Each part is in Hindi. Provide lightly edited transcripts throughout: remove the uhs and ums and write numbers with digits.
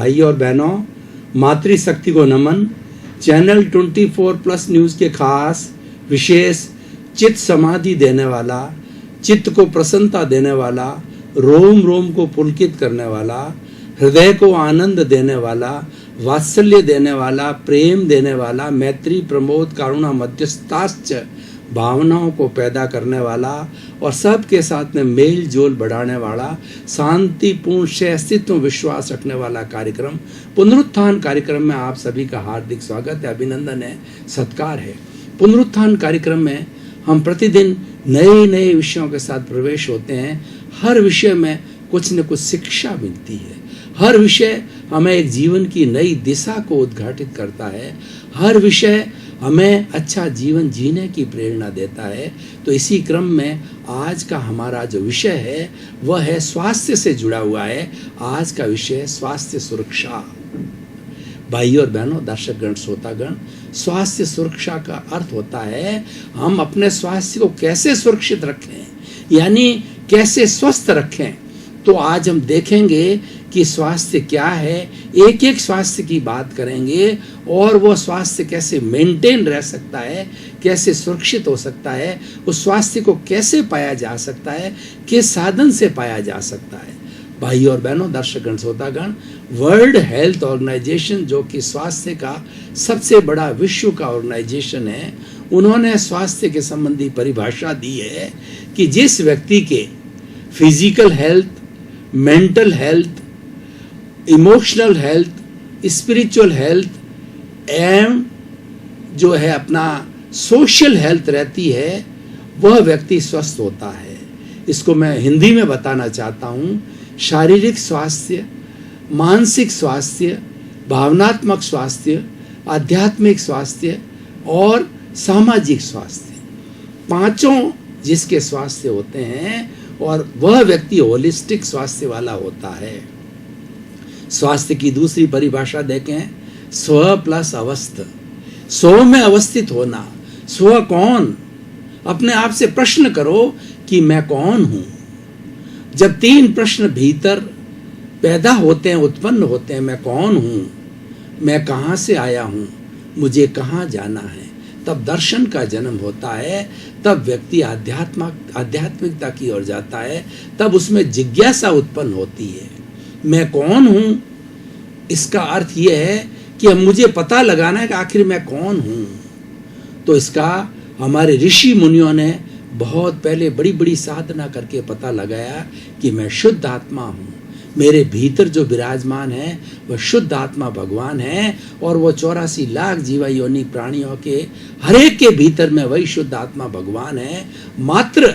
भाई और बहनों, मातृशक्ति को नमन। चैनल 24+ न्यूज़ के खास विशेष चित्त समाधि देने वाला, चित्त को प्रसन्नता देने वाला, रोम रोम को पुलकित करने वाला, हृदय को आनंद देने वाला, वात्सल्य देने वाला, प्रेम देने वाला, मैत्री प्रमोद करुणा मध्यस्थाश्च भावनाओं को पैदा करने वाला और सबके साथ में मेल जोल बढ़ाने वाला, शांतिपूर्ण से अस्तित्व विश्वास रखने वाला कार्यक्रम पुनरुत्थान कार्यक्रम में आप सभी का हार्दिक स्वागत है, अभिनंदन है, सत्कार है। पुनरुत्थान कार्यक्रम में हम प्रतिदिन नए नए विषयों के साथ प्रवेश होते हैं। हर विषय में कुछ न कुछ शिक्षा मिलती है। हर विषय हमें एक जीवन की नई दिशा को उद्घाटित करता है। हर विषय हमें अच्छा जीवन जीने की प्रेरणा देता है। तो इसी क्रम में आज का हमारा जो विषय है वह है स्वास्थ्य से जुड़ा हुआ है। आज का विषय स्वास्थ्य सुरक्षा। भाई और बहनों, दर्शकगण, श्रोतागण, स्वास्थ्य सुरक्षा का अर्थ होता है हम अपने स्वास्थ्य को कैसे सुरक्षित रखें, यानी कैसे स्वस्थ रखें। तो आज हम देखेंगे कि स्वास्थ्य क्या है, एक एक स्वास्थ्य की बात करेंगे और वो स्वास्थ्य कैसे मेंटेन रह सकता है, कैसे सुरक्षित हो सकता है, उस स्वास्थ्य को कैसे पाया जा सकता है, किस साधन से पाया जा सकता है। भाई और बहनों, दर्शकगण, श्रोतागण, वर्ल्ड हेल्थ ऑर्गेनाइजेशन जो कि स्वास्थ्य का सबसे बड़ा विश्व का ऑर्गेनाइजेशन है, उन्होंने स्वास्थ्य के संबंधी परिभाषा दी है कि जिस व्यक्ति के physical health, mental health, emotional health, spiritual health एवं जो है अपना सोशल हेल्थ रहती है, वह व्यक्ति स्वस्थ होता है। इसको मैं हिंदी में बताना चाहता हूँ। शारीरिक स्वास्थ्य, मानसिक स्वास्थ्य, भावनात्मक स्वास्थ्य, आध्यात्मिक स्वास्थ्य और सामाजिक स्वास्थ्य, पांचों जिसके स्वास्थ्य होते हैं और वह व्यक्ति होलिस्टिक स्वास्थ्य वाला होता है। स्वास्थ्य की दूसरी परिभाषा देखें, स्व प्लस अवस्थ। स्व में अवस्थित होना। स्व कौन? अपने आप से प्रश्न करो कि मैं कौन हूं। जब 3 प्रश्न भीतर पैदा होते हैं, उत्पन्न होते हैं, मैं कौन हूं, मैं कहां से आया हूं, मुझे कहां जाना है, तब दर्शन का जन्म होता है। तब व्यक्ति आध्यात्मिकता की ओर जाता है। तब उसमें जिज्ञासा उत्पन्न होती है, मैं कौन हूं। इसका अर्थ यह है कि अब मुझे पता लगाना है कि आखिर मैं कौन हूं। तो इसका हमारे ऋषि मुनियों ने बहुत पहले बड़ी बड़ी साधना करके पता लगाया कि मैं शुद्ध आत्मा हूं। मेरे भीतर जो विराजमान है वह शुद्ध आत्मा भगवान है और वो 84 लाख जीवा योनि प्राणियों के हर एक के भीतर में वही शुद्ध आत्मा भगवान है। मात्र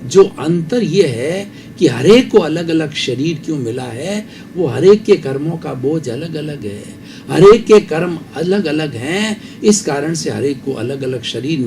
जो अंतर ये है कि हर एक को अलग अलग शरीर क्यों मिला है, वो हर एक के कर्मों का बोझ अलग अलग है। हर एक के कर्म अलग अलग हैं। इस कारण से हर एक को अलग अलग शरीर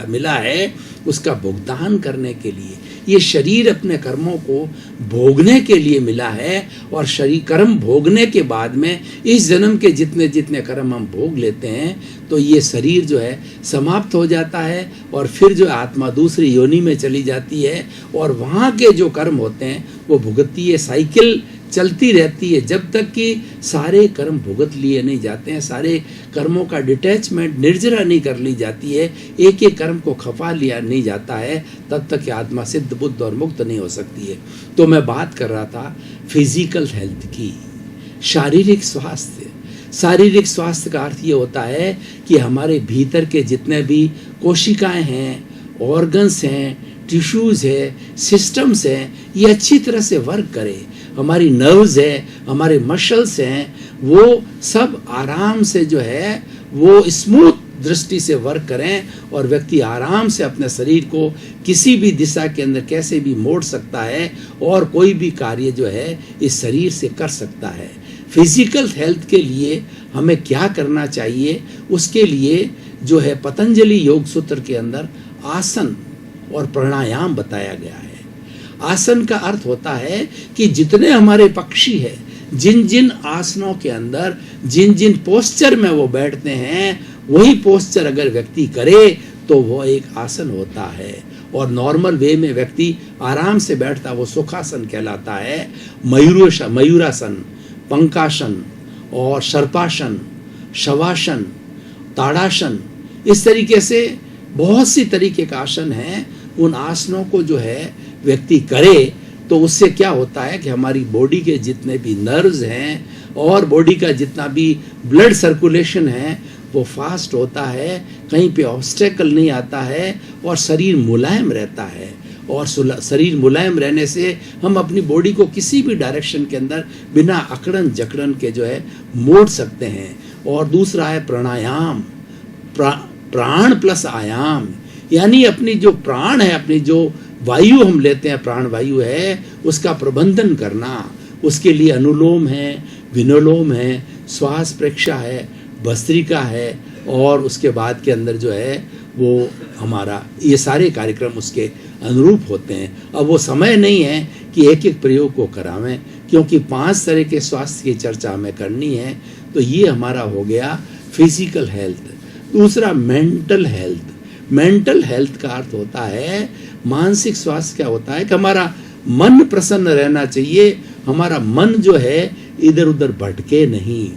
मिला है उसका भुगतान करने के लिए। ये शरीर अपने कर्मों को भोगने के लिए मिला है और शरीर कर्म भोगने के बाद में इस जन्म के जितने जितने कर्म हम भोग लेते हैं तो ये शरीर जो है समाप्त हो जाता है और फिर जो आत्मा दूसरी योनि में चली जाती है और वहाँ के जो कर्म होते हैं वो भुगतती है। साइकिल चलती रहती है जब तक कि सारे कर्म भुगत लिए नहीं जाते हैं, सारे कर्मों का डिटैचमेंट, निर्जरा नहीं कर ली जाती है, एक एक कर्म को खपा लिया नहीं जाता है, तब तक कि आत्मा सिद्ध, बुद्ध और मुक्त नहीं हो सकती है। तो मैं बात कर रहा था फिजिकल हेल्थ की, शारीरिक स्वास्थ्य। शारीरिक स्वास्थ्य का अर्थ ये होता है कि हमारे भीतर के जितने भी कोशिकाएं हैं, ऑर्गन्स हैं, टिश्यूज है, सिस्टम्स हैं, ये अच्छी तरह से वर्क करें। हमारी नर्व्स है, हमारे मसल्स हैं, वो सब आराम से जो है वो स्मूथ दृष्टि से वर्क करें और व्यक्ति आराम से अपने शरीर को किसी भी दिशा के अंदर कैसे भी मोड़ सकता है और कोई भी कार्य जो है इस शरीर से कर सकता है। फिजिकल हेल्थ के लिए हमें क्या करना चाहिए, उसके लिए जो है पतंजलि योग सूत्र के अंदर आसन और प्राणायाम बताया गया है। आसन का अर्थ होता है कि जितने हमारे पक्षी है, जिन जिन आसनों के अंदर जिन जिन पोस्चर में वो बैठते हैं, वही पोस्चर अगर व्यक्ति करे तो वो एक आसन होता है। और नॉर्मल वे में व्यक्ति आराम से बैठता वो सुखासन कहलाता है। मयूरासन, पंकासन और सर्पासन, शवासन, ताड़ासन, इस तरीके से बहुत सी तरीके का आसन है। उन आसनों को जो है व्यक्ति करे तो उससे क्या होता है कि हमारी बॉडी के जितने भी नर्व्स हैं और बॉडी का जितना भी ब्लड सर्कुलेशन है वो फास्ट होता है, कहीं पे ऑब्स्टेकल नहीं आता है और शरीर मुलायम रहता है। और शरीर मुलायम रहने से हम अपनी बॉडी को किसी भी डायरेक्शन के अंदर बिना अकड़न जकड़न के जो है मोड़ सकते हैं। और दूसरा है प्राणायाम, प्राण प्लस आयाम, यानी अपनी जो प्राण है, अपनी जो वायु हम लेते हैं, प्राण वायु है, उसका प्रबंधन करना। उसके लिए अनुलोम है, विलोम है, श्वास प्रेक्षा है, भस्त्रिका है और उसके बाद के अंदर जो है वो हमारा ये सारे कार्यक्रम उसके अनुरूप होते हैं। अब वो समय नहीं है कि एक एक प्रयोग को करावें, क्योंकि 5 तरह के स्वास्थ्य की चर्चा हमें करनी है। तो ये हमारा हो गया फिजिकल हेल्थ। दूसरा मेंटल हेल्थ। मेंटल हेल्थ का अर्थ होता है मानसिक स्वास्थ्य। क्या होता है कि हमारा मन प्रसन्न रहना चाहिए, हमारा मन जो है इधर उधर भटके नहीं।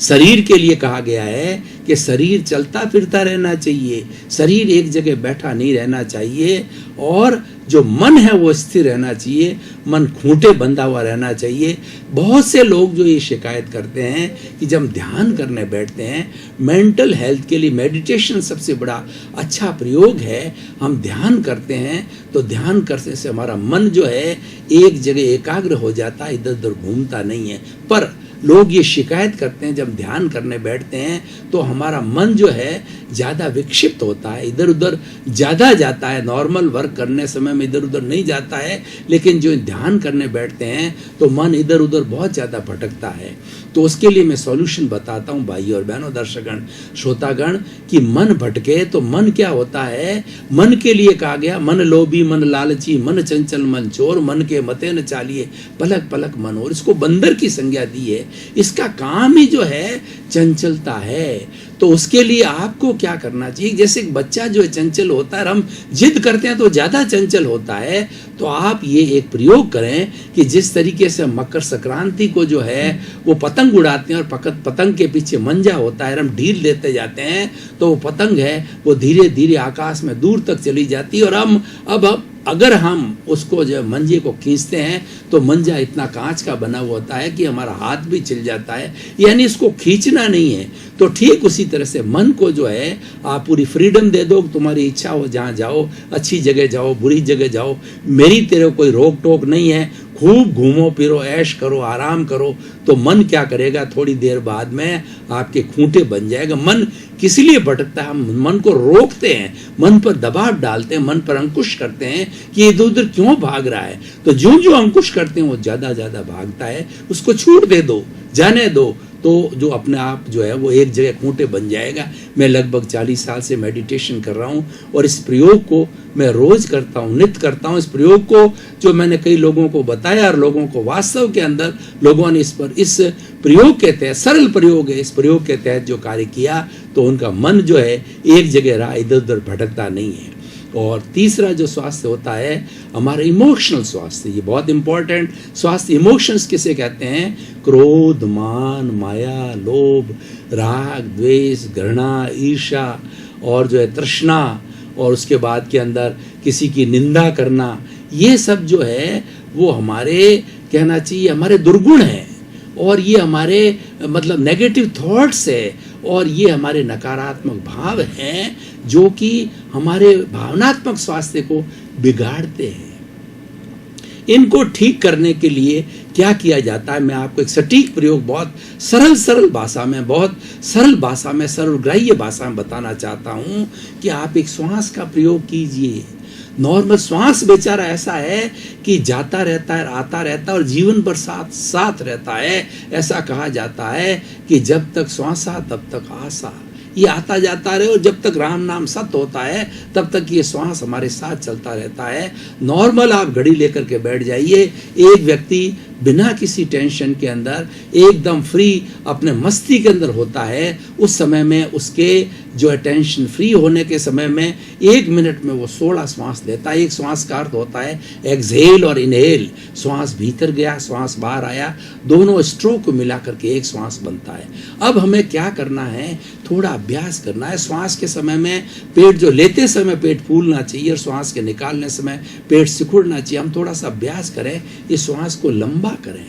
शरीर के लिए कहा गया है कि शरीर चलता फिरता रहना चाहिए, शरीर एक जगह बैठा नहीं रहना चाहिए। और जो मन है वो स्थिर रहना चाहिए, मन खूंटे बंधा हुआ रहना चाहिए। बहुत से लोग जो ये शिकायत करते हैं कि जब ध्यान करने बैठते हैं, मेंटल हेल्थ के लिए मेडिटेशन सबसे बड़ा अच्छा प्रयोग है। हम ध्यान करते हैं तो ध्यान करने से हमारा मन जो है एक जगह एकाग्र हो जाता है, इधर उधर घूमता नहीं है। पर लोग ये शिकायत करते हैं जब ध्यान करने बैठते हैं तो हमारा मन जो है ज़्यादा विक्षिप्त होता है, इधर उधर ज़्यादा जाता है। नॉर्मल वर्क करने समय में इधर उधर नहीं जाता है, लेकिन जो ध्यान करने बैठते हैं तो मन इधर उधर बहुत ज़्यादा भटकता है। तो उसके लिए मैं सॉल्यूशन बताता हूँ भाई और बहनों, दर्शकगण, श्रोतागण, कि मन भटके तो मन क्या होता है। मन के लिए कहा गया, मन लोभी मन लालची मन चंचल मन चोर, मन के मते न चालिए पलक पलक मन। और इसको बंदर की संज्ञा दी है। इसका काम ही जो है चंचलता है। तो उसके लिए आपको क्या करना चाहिए, जैसे एक बच्चा जो है चंचल होता है, हम जिद करते हैं तो ज़्यादा चंचल होता है। तो आप ये एक प्रयोग करें कि जिस तरीके से मकर संक्रांति को जो है वो पतंग उड़ाते हैं और पतंग के पीछे मंजा होता है, हम ढील देते जाते हैं तो वो पतंग है वो धीरे धीरे आकाश में दूर तक चली जाती है। और हम अब अगर हम उसको जो मंजे को खींचते हैं तो मंजा इतना कांच का बना हुआ होता है कि हमारा हाथ भी छिल जाता है, यानी इसको खींचना नहीं है। तो ठीक उसी तरह से मन को जो है आप पूरी फ्रीडम दे दो, तुम्हारी इच्छा हो जहाँ जाओ, अच्छी जगह जाओ, बुरी जगह जाओ, मेरी तेरे कोई रोक टोक नहीं है। खूब घूमो फिरो, ऐश करो, आराम करो। तो मन क्या करेगा, थोड़ी देर बाद में आपके खूंटे बन जाएगा। मन किस लिए भटकता है, हम मन को रोकते हैं, मन पर दबाव डालते हैं, मन पर अंकुश करते हैं कि इधर उधर क्यों भाग रहा है। तो जो जो अंकुश करते हैं वो ज़्यादा ज़्यादा भागता है, उसको छूट दे दो, जाने दो। तो जो अपने आप जो है वो एक जगह खूंटे बन जाएगा। मैं लगभग 40 साल से मेडिटेशन कर रहा हूँ और इस प्रयोग को मैं रोज करता हूँ, नित्य करता हूँ। इस प्रयोग को जो मैंने कई लोगों को बताया और लोगों को वास्तव के अंदर लोगों ने इस प्रयोग के तहत, सरल प्रयोग है, इस प्रयोग के तहत जो कार्य किया तो उनका मन जो है एक जगह रहा, इधर उधर भटकता नहीं है। और तीसरा जो स्वास्थ्य होता है हमारा इमोशनल स्वास्थ्य, ये बहुत इंपॉर्टेंट स्वास्थ्य। इमोशंस किसे कहते हैं, क्रोध, मान, माया, लोभ, राग, द्वेष, घृणा, ईर्ष्या और जो है तृष्णा, और उसके बाद के अंदर किसी की निंदा करना, ये सब जो है वो हमारे कहना चाहिए हमारे दुर्गुण हैं और ये हमारे मतलब नेगेटिव थॉट्स है और ये हमारे नकारात्मक भाव हैं जो कि हमारे भावनात्मक स्वास्थ्य को बिगाड़ते हैं। इनको ठीक करने के लिए क्या किया जाता है, मैं आपको एक सटीक प्रयोग बहुत सरल भाषा में, बहुत सरल भाषा में, सर्वग्राह्य भाषा में बताना चाहता हूँ कि आप एक श्वास का प्रयोग कीजिए। नॉर्मल श्वास बेचारा ऐसा है कि जाता रहता है, आता रहता है और जीवन भर साथ रहता है। ऐसा कहा जाता है कि जब तक श्वासा तब तक आशा, ये आता जाता रहे और जब तक राम नाम सत्य होता है तब तक ये श्वास हमारे साथ चलता रहता है। नॉर्मल आप घड़ी लेकर के बैठ जाइए, एक व्यक्ति बिना किसी टेंशन के अंदर एकदम फ्री अपने मस्ती के अंदर होता है, उस समय में उसके जो है टेंशन फ्री होने के समय में 1 मिनट में वो 16 श्वास लेता है। एक श्वास का अर्थ होता है एक्सहेल और इनहेल, श्वास भीतर गया, श्वास बाहर आया, दोनों स्ट्रोक को मिला करके एक श्वास बनता है। अब हमें क्या करना है, थोड़ा अभ्यास करना है। श्वास के समय में पेट, जो लेते समय पेट फूलना चाहिए और श्वास के निकालने समय पेट सिकुड़ना चाहिए। हम थोड़ा सा अभ्यास करें, इस श्वास को लंबा करें,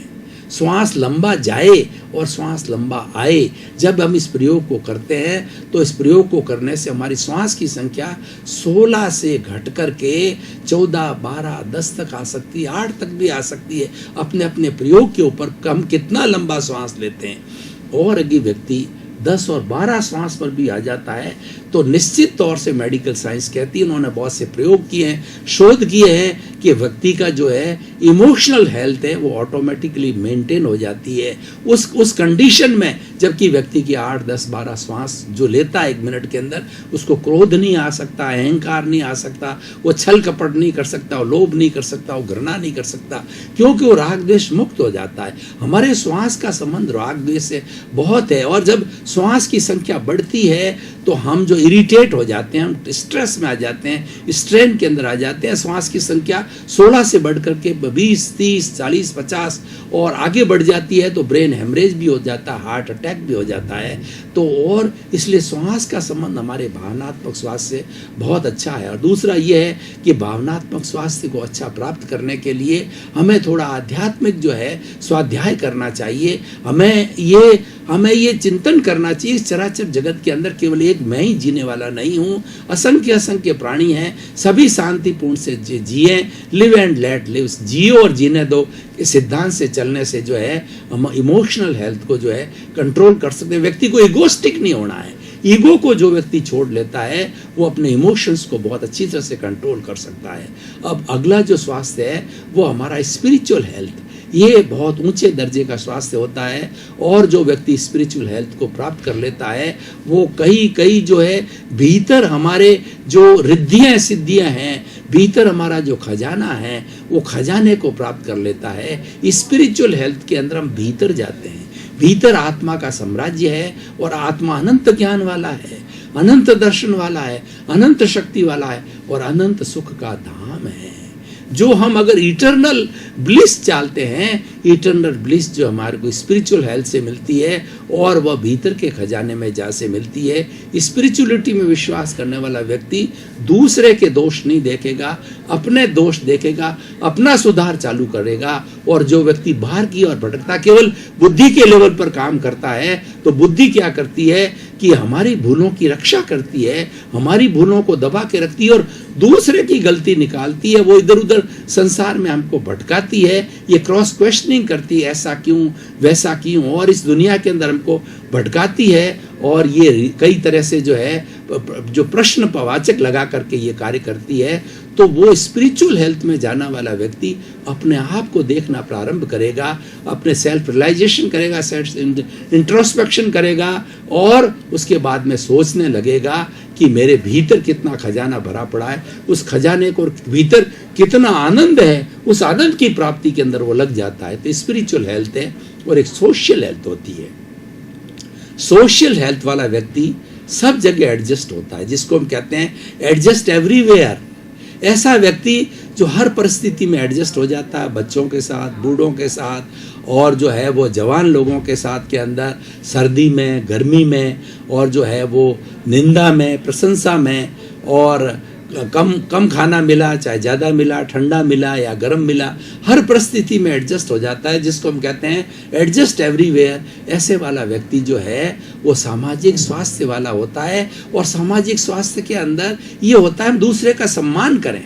श्वास लंबा जाए और श्वास लंबा आए। जब हम इस प्रयोग को करते हैं तो इस प्रयोग को करने से हमारी श्वास की संख्या 16 से घट करके 14, 12, 10 तक आ सकती है, 8 तक भी आ सकती है, अपने अपने प्रयोग के ऊपर हम कितना लंबा श्वास लेते हैं। और अगर व्यक्ति 10 और 12 श्वास पर भी आ जाता है तो निश्चित तौर से मेडिकल साइंस कहती है, उन्होंने बहुत से प्रयोग किए हैं, शोध किए हैं कि व्यक्ति का जो है इमोशनल हेल्थ है वो ऑटोमेटिकली मेंटेन हो जाती है उस कंडीशन में, जबकि व्यक्ति की 8, 10, 12 श्वास जो लेता है 1 मिनट के अंदर, उसको क्रोध नहीं आ सकता, अहंकार नहीं आ सकता, वो छल कपट नहीं कर सकता, वो लोभ नहीं कर सकता, वो घृणा नहीं कर सकता, क्योंकि वो राग द्वेष मुक्त हो जाता है। हमारे श्वास का संबंध राग द्वेष से बहुत है। और जब श्वास की संख्या बढ़ती है तो हम जो इरिटेट हो जाते हैं, हम स्ट्रेस में आ जाते हैं, स्ट्रेन के अंदर आ जाते हैं। श्वास की संख्या 16 से बढ़ करके 20, 30, 40, 50 और आगे बढ़ जाती है तो ब्रेन हेमरेज भी हो जाता है, हार्ट अटैक भी हो जाता है। तो और इसलिए श्वास का संबंध हमारे भावनात्मक स्वास्थ्य से बहुत अच्छा है। और दूसरा ये है कि भावनात्मक स्वास्थ्य को अच्छा प्राप्त करने के लिए हमें थोड़ा आध्यात्मिक जो है स्वाध्याय करना चाहिए। हमें ये चिंतन करना चाहिए, इस चराचर जगत के अंदर केवल एक मैं ही जीने वाला नहीं हूँ, असंख्य प्राणी हैं, सभी शांतिपूर्ण से जिए, लिव एंड लेट लिव, जियो और जीने दो। इस सिद्धांत से चलने से जो है हम इमोशनल हेल्थ को जो है कंट्रोल कर सकते हैं। व्यक्ति को इगोस्टिक नहीं होना है। ईगो को जो व्यक्ति छोड़ लेता है वो अपने इमोशंस को बहुत अच्छी तरह से कंट्रोल कर सकता है। अब अगला जो स्वास्थ्य है वो हमारा स्पिरिचुअल हेल्थ, ये बहुत ऊंचे दर्जे का स्वास्थ्य होता है। और जो व्यक्ति स्पिरिचुअल हेल्थ को प्राप्त कर लेता है वो कई जो है भीतर हमारे जो रिद्धियाँ सिद्धियाँ हैं, भीतर हमारा जो खजाना है वो खजाने को प्राप्त कर लेता है। स्पिरिचुअल हेल्थ के अंदर हम भीतर जाते हैं, भीतर आत्मा का साम्राज्य है और आत्मा अनंत ज्ञान वाला है, अनंत दर्शन वाला है, अनंत शक्ति वाला है और अनंत सुख का धाम है। जो हम अगर इटर्नल ब्लिस चाहते हैं, इटर्नल ब्लिस जो हमारे को स्पिरिचुअल हेल्थ से मिलती है और वह भीतर के खजाने में जा से मिलती है। स्पिरिचुअलिटी में विश्वास करने वाला व्यक्ति दूसरे के दोष नहीं देखेगा, अपने दोष देखेगा, अपना सुधार चालू करेगा। और जो व्यक्ति बाहर की ओर भटकता, केवल बुद्धि के लेवल पर काम करता है, तो बुद्धि क्या करती है कि हमारी भूलों की रक्षा करती है, हमारी भूलों को दबा के रखती है और दूसरे की गलती निकालती है, वो इधर उधर संसार में हमको भटकाती है, ये क्रॉस क्वेश्चनिंग करती है, ऐसा क्यों वैसा क्यों, और इस दुनिया के अंदर हमको भटकाती है। और ये कई तरह से जो है जो प्रश्न पवाचक लगा करके ये कार्य करती है। तो वो स्पिरिचुअल हेल्थ में जाना वाला व्यक्ति अपने आप को देखना प्रारंभ करेगा, अपने सेल्फ रियलाइजेशन करेगा, सेल्फ इंट्रोस्पेक्शन करेगा और उसके बाद में सोचने लगेगा कि मेरे भीतर कितना खजाना भरा पड़ा है, उस खजाने को भीतर कितना आनंद है, उस आनंद की प्राप्ति के अंदर वो लग जाता है। तो स्पिरिचुअल हेल्थ है और एक सोशल हेल्थ होती है। सोशल हेल्थ वाला व्यक्ति सब जगह एडजस्ट होता है, जिसको हम कहते हैं एडजस्ट एवरीवेयर। ऐसा व्यक्ति जो हर परिस्थिति में एडजस्ट हो जाता है, बच्चों के साथ, बूढ़ों के साथ और जो है वो जवान लोगों के साथ के अंदर, सर्दी में, गर्मी में और जो है वो निंदा में, प्रशंसा में, और कम खाना मिला चाहे ज़्यादा मिला, ठंडा मिला या गर्म मिला, हर परिस्थिति में एडजस्ट हो जाता है, जिसको हम कहते हैं एडजस्ट एवरीवेयर। ऐसे वाला व्यक्ति जो है वो सामाजिक स्वास्थ्य वाला होता है। और सामाजिक स्वास्थ्य के अंदर ये होता है हम दूसरे का सम्मान करें,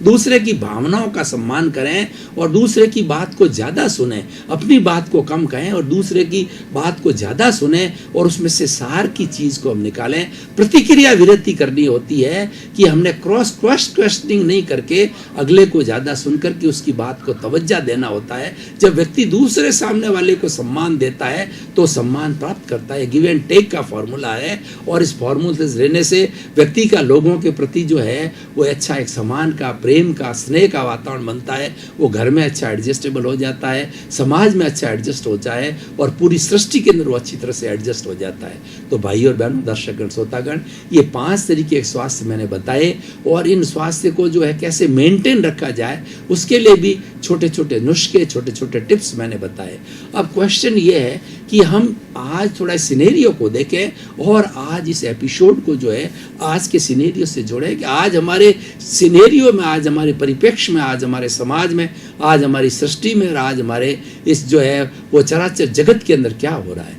दूसरे की भावनाओं का सम्मान करें और दूसरे की बात को ज़्यादा सुने, अपनी बात को कम कहें और दूसरे की बात को ज़्यादा सुने और उसमें से सार की चीज़ को हम निकालें। प्रतिक्रिया विरति करनी होती है कि हमने क्रॉस क्वेश्चनिंग नहीं करके अगले को ज़्यादा सुन करके उसकी बात को तवज्जो देना होता है। जब व्यक्ति दूसरे सामने वाले को सम्मान देता है तो सम्मान प्राप्त करता है। गिव एंड टेक का फॉर्मूला है और इस फॉर्मूले से रहने से व्यक्ति का लोगों के प्रति जो है वो अच्छा एक समान का प्रेम का, स्नेह का वातावरण बनता है, वो घर में अच्छा एडजस्टेबल हो जाता है, समाज में अच्छा एडजस्ट हो जाए और पूरी सृष्टि के अंदर वो अच्छी तरह से एडजस्ट हो जाता है। तो भाई और बहनों, दर्शकगण, श्रोतागण, ये 5 तरीके के स्वास्थ्य मैंने बताए और इन स्वास्थ्य को जो है कैसे मेंटेन रखा जाए उसके लिए भी छोटे छोटे नुस्खे, छोटे छोटे टिप्स मैंने बताए। अब क्वेश्चन ये है कि हम आज थोड़ा सिनेरियो को देखें और आज इस एपिसोड को जो है आज के सिनेरियो से जोड़ें कि आज हमारे सिनेरियो में, आज हमारे परिप्रेक्ष्य में, आज हमारे समाज में, आज हमारी सृष्टि में और आज हमारे इस जो है वो चराचर जगत के अंदर क्या हो रहा है।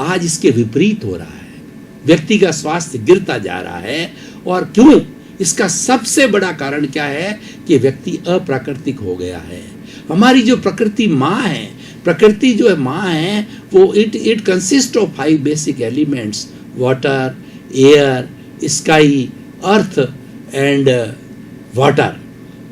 आज इसके विपरीत हो रहा है, व्यक्ति का स्वास्थ्य गिरता जा रहा है। और क्यों? इसका सबसे बड़ा कारण क्या है कि व्यक्ति अप्राकृतिक हो गया है। हमारी जो प्रकृति माँ है, प्रकृति जो है माँ है, वो it consist of 5 basic elements, water, air, sky, earth and water.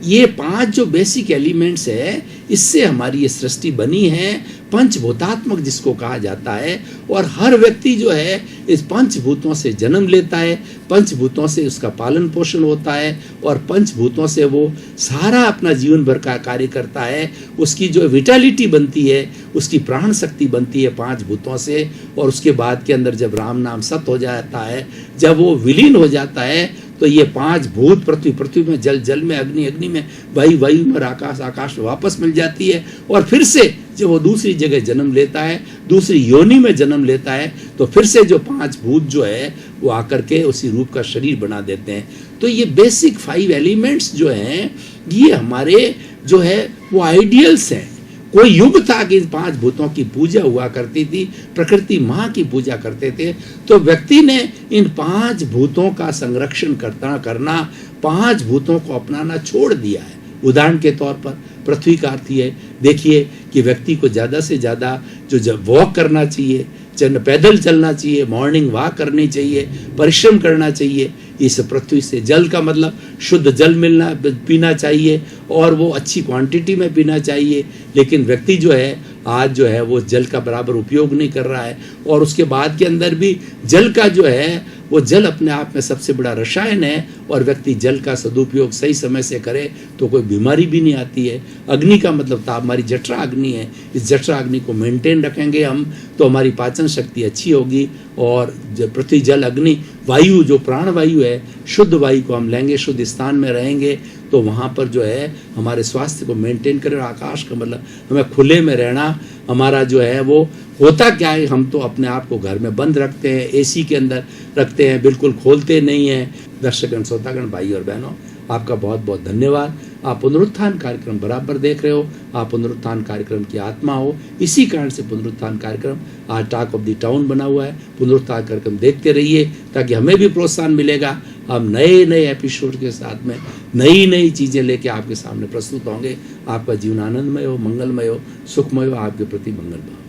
ये 5 जो बेसिक एलिमेंट्स है, इससे हमारी ये सृष्टि बनी है, पंचभूतात्मक जिसको कहा जाता है। और हर व्यक्ति जो है इस पंचभूतों से जन्म लेता है, पंचभूतों से उसका पालन पोषण होता है और पंचभूतों से वो सारा अपना जीवन भर का कार्य करता है। उसकी जो विटालिटी बनती है, उसकी प्राण शक्ति बनती है 5 भूतों से। और उसके बाद के अंदर जब राम नाम सत हो जाता है, जब वो विलीन हो जाता है, तो ये 5 भूत, पृथ्वी, पृथ्वी में, जल, जल में, अग्नि, अग्नि में, वायु, वायु में, आकाश, आकाश में वापस मिल जाती है। और फिर से जब वो दूसरी जगह जन्म लेता है, दूसरी योनि में जन्म लेता है, तो फिर से जो 5 भूत जो है वो आकर के उसी रूप का शरीर बना देते हैं। तो ये बेसिक 5 एलिमेंट्स जो हैं, ये हमारे जो है वो आइडियल्स हैं। कोई युग था कि इन 5 भूतों की पूजा हुआ करती थी, प्रकृति माँ की पूजा करते थे। तो व्यक्ति ने इन 5 भूतों का संरक्षण करना, 5 भूतों को अपनाना छोड़ दिया है। उदाहरण के तौर पर पृथ्वी का अर्थ है, देखिए कि व्यक्ति को ज़्यादा से ज़्यादा जो वॉक करना चाहिए, पैदल चलना चाहिए, मॉर्निंग वॉक करनी चाहिए, परिश्रम करना चाहिए। इस पृथ्वी से जल का मतलब शुद्ध जल पीना चाहिए और वो अच्छी क्वांटिटी में पीना चाहिए। लेकिन व्यक्ति जो है आज जो है वो जल का बराबर उपयोग नहीं कर रहा है। और उसके बाद के अंदर भी जल का जो है वो जल अपने आप में सबसे बड़ा रसायन है और व्यक्ति जल का सदुपयोग सही समय से करे तो कोई बीमारी भी नहीं आती है। अग्नि का मतलब तो हमारी जठरा अग्नि है, इस जठरा अग्नि को मेंटेन रखेंगे हम तो हमारी पाचन शक्ति अच्छी होगी। और पृथ्वी, जल, अग्नि, वायु, जो प्राण वायु है, शुद्ध वायु को हम लेंगे, शुद्ध स्थान में रहेंगे तो वहाँ पर जो है हमारे स्वास्थ्य को मेंटेन करें। आकाश का मतलब हमें खुले में रहना, हमारा जो है वो होता क्या है, हम तो अपने आप को घर में बंद रखते हैं, एसी के अंदर रखते हैं, बिल्कुल खोलते नहीं हैं। दर्शकगण, श्रोतागण, भाई और बहनों, आपका बहुत बहुत धन्यवाद। आप पुनरुत्थान कार्यक्रम बराबर देख रहे हो, आप पुनरुत्थान कार्यक्रम की आत्मा हो। इसी कारण से पुनरुत्थान कार्यक्रम आज टॉक ऑफ द टाउन बना हुआ है। पुनरुत्थान कार्यक्रम देखते रहिए ताकि हमें भी प्रोत्साहन मिलेगा। हम नए नए एपिसोड के साथ में नई नई चीज़ें लेके आपके सामने प्रस्तुत होंगे। आपका जीवन आनंदमय हो, मंगलमय हो, सुखमय हो, आपके प्रति मंगल भाव।